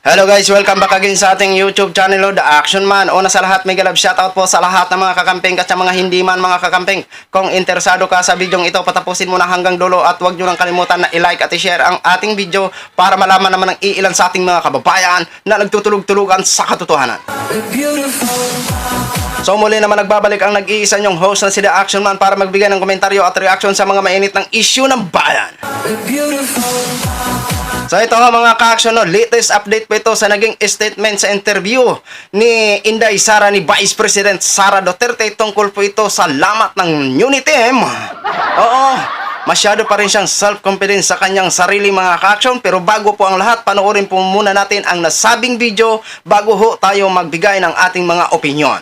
Hello guys, welcome back again sa ating YouTube channel, The Action Man. Una sa lahat, mega love shoutout po sa lahat ng mga kakamping at sa mga hindi man mga kakamping. Kung interesado ka sa video ito, patapusin mo na hanggang dulo at huwag nyo nang kalimutan na i-like at i-share ang ating video para malaman naman ng iilan sa ating mga kababayan na nagtutulog-tulugan sa katotohanan. So muli naman nagbabalik ang nag-iisa nyong host na si The Action Man para magbigay ng komentaryo at reaction sa mga mainit ng issue ng bayan. So ito mga ka-action, latest update po ito sa naging statement sa interview ni Inday Sara ni Vice President Sara Duterte tungkol po ito sa lamat ng new team. Oo, masyado pa rin siyang self-confidence sa kanyang sarili mga ka-action, pero bago po ang lahat, panoorin po muna natin ang nasabing video bago ho tayo magbigay ng ating mga opinion.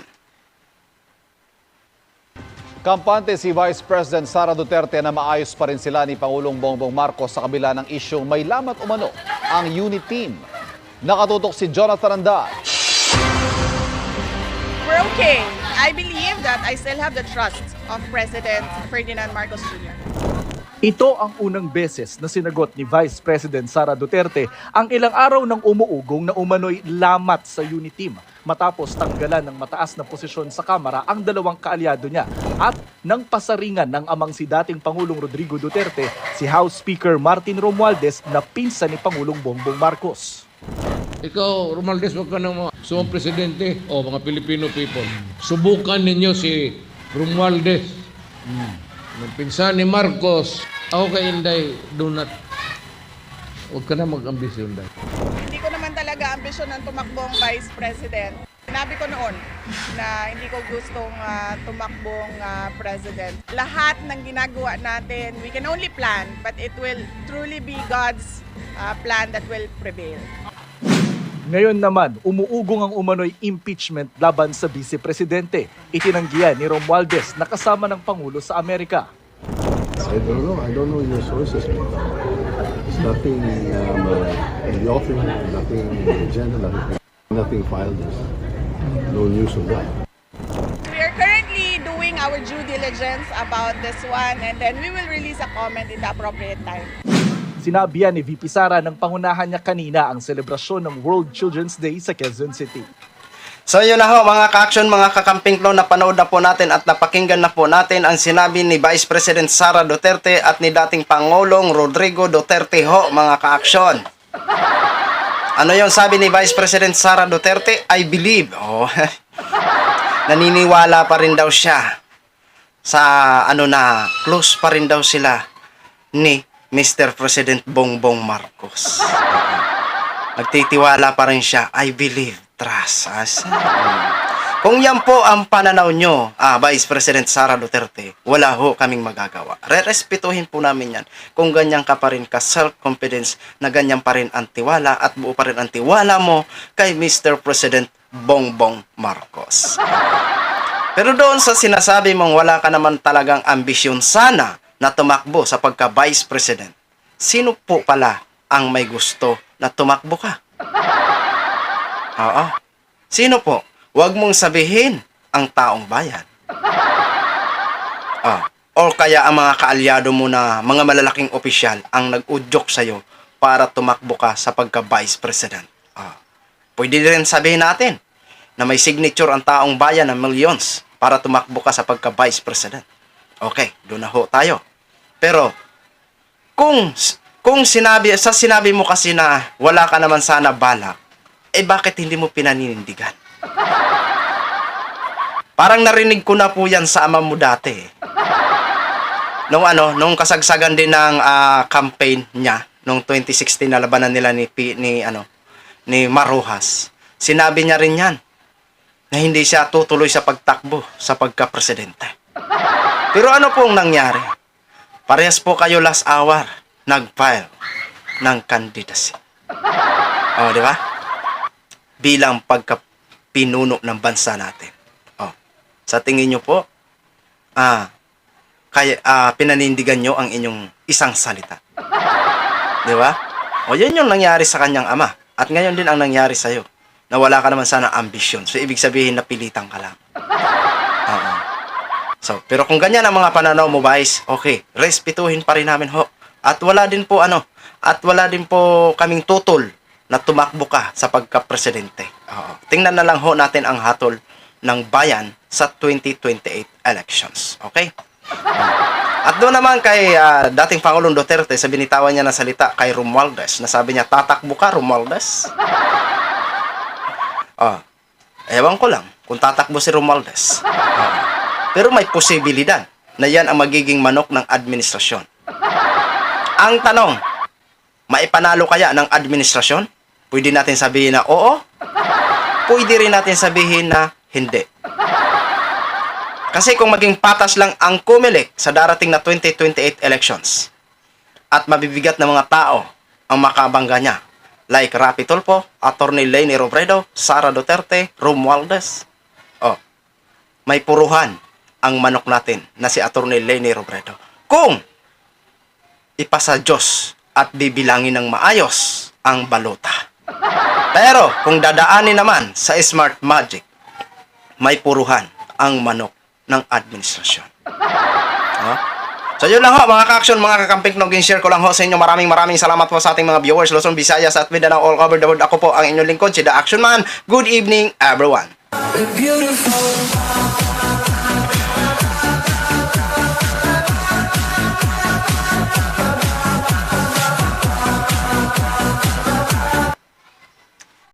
Kampante si Vice President Sara Duterte na maayos pa rin sila ni Pangulong Bongbong Marcos sa kabila ng isyong may lamat umano ang unit team. Nakatutok si Jonathan Anday. We're okay. I believe that I still have the trust of President Ferdinand Marcos Jr. Ito ang unang beses na sinagot ni Vice President Sara Duterte ang ilang araw ng umuugong na umano'y lamat sa unit team matapos tanggalan ng mataas na posisyon sa Kamara ang dalawang kaalyado niya at nang pasaringan ng amang si dating Pangulong Rodrigo Duterte, si House Speaker Martin Romualdez na pinsan ni Pangulong Bongbong Marcos. Ikaw, Romualdez, wag ka ng mga sumang presidente o mga Filipino people. Subukan ninyo si Romualdez. Ng pinsan ni Marcos. Ako kay Inday, do not. Huwag ka na mag-ambisyon, Inday. Hindi ko naman talaga ambisyon ng tumakbong Vice President. Sinabi ko noon na hindi ko gustong tumakbong President. Lahat ng ginagawa natin, we can only plan, but it will truly be God's plan that will prevail. Ngayon naman, umuugong ang umano'y impeachment laban sa Vice Presidente. Itinanggihan ni Romualdez na kasama ng Pangulo sa Amerika. I don't know your sources. There's nothing in the offing, nothing in the agenda, nothing filed. There's no news of that. We are currently doing our due diligence about this one, and then we will release a comment in the appropriate time. Sinabi yan ni VP Sara nang pangunahan niya kanina ang selebrasyon ng World Children's Day sa Quezon City. So yun na ho mga ka-action, mga kakamping na panood na po natin at napakinggan na po natin ang sinabi ni Vice President Sara Duterte at ni dating Pangulong Rodrigo Duterte ho mga ka-action. Ano yung sabi ni Vice President Sara Duterte? I believe. Oh, naniniwala pa rin daw siya sa na close pa rin daw sila ni Mr. President Bongbong Marcos. Nagtitiwala pa rin siya. I believe. Trust. Kung yan po ang pananaw nyo, Vice President Sara Duterte, wala ho kaming magagawa. Re-respetuhin po namin yan. Kung ganyan ka pa rin ka self-confidence, na ganyan pa rin ang tiwala at buo pa rin ang tiwala mo kay Mr. President Bongbong Marcos. Pero doon sa sinasabi mong wala ka naman talagang ambisyon sana na tumakbo sa pagka-Vice President, sino po pala ang may gusto na tumakbo ka? Oo. Sino po? Huwag mong sabihin ang taong bayan. O kaya ang mga kaalyado mo na mga malalaking opisyal ang nag-udyok sa'yo para tumakbo ka sa pagka-Vice President. Pwede rin sabihin natin na may signature ang taong bayan ng millions para tumakbo ka sa pagka-Vice President. Okay, doon na ho tayo. Pero, kung sinabi mo kasi na wala ka naman sana balak, bakit hindi mo pinaninindigan? Parang narinig ko na po yan sa ama mo dati. Nung kasagsagan din ng campaign niya, nung 2016 na labanan nila ni Marujas, sinabi niya rin yan na hindi siya tutuloy sa pagtakbo sa pagka-presidente. Pero ano pong nangyari? Parehas po kayo last hour nag-file ng candidacy. Di ba? Bilang pagkapinuno ng bansa natin. Sa tingin nyo po, pinanindigan nyo ang inyong isang salita. Di ba? Yan yung nangyari sa kanyang ama. At ngayon din ang nangyari sa'yo. Na wala ka naman sana ambisyon. So, ibig sabihin na pilitan ka lang. So, pero kung ganyan ang mga pananaw mo, Vice, okay, respetuhin pa rin namin ho. At wala din po kaming tutol na tumakbo ka sa pagka-presidente. Oo. Tingnan na lang ho natin ang hatol ng bayan sa 2028 elections. Okay? At doon naman kay dating Pangulong Duterte sa binitawan niya na salita kay Romualdez na sabi niya, tatakbo ka, Romualdez? Ewan ko lang kung tatakbo si Romualdez. Pero may posibilidad na yan ang magiging manok ng administrasyon. Ang tanong, maipanalo kaya ng administrasyon? Pwede natin sabihin na oo. Pwede rin natin sabihin na hindi. Kasi kung maging patas lang ang Comelec sa darating na 2028 elections at mabibigat na mga tao ang makabangga niya, like Rapi Tulfo, Atty. Leni Robredo, Sara Duterte, Romualdez, may puruhan ang manok natin na si Atty. Leni Robredo. Kung ipasa Diyos at bibilangin ng maayos ang balota. Pero kung dadaanin naman sa smart magic, may puruhan ang manok ng administrasyon. So yun lang ho mga ka-action, mga kakamping noging share ko lang ho sa inyo. Maraming salamat po sa ating mga viewers Luzon, Visayas at Mindanao all over the world. Ako po ang inyong lingkod, si The Action Man. Good evening everyone. Beautiful.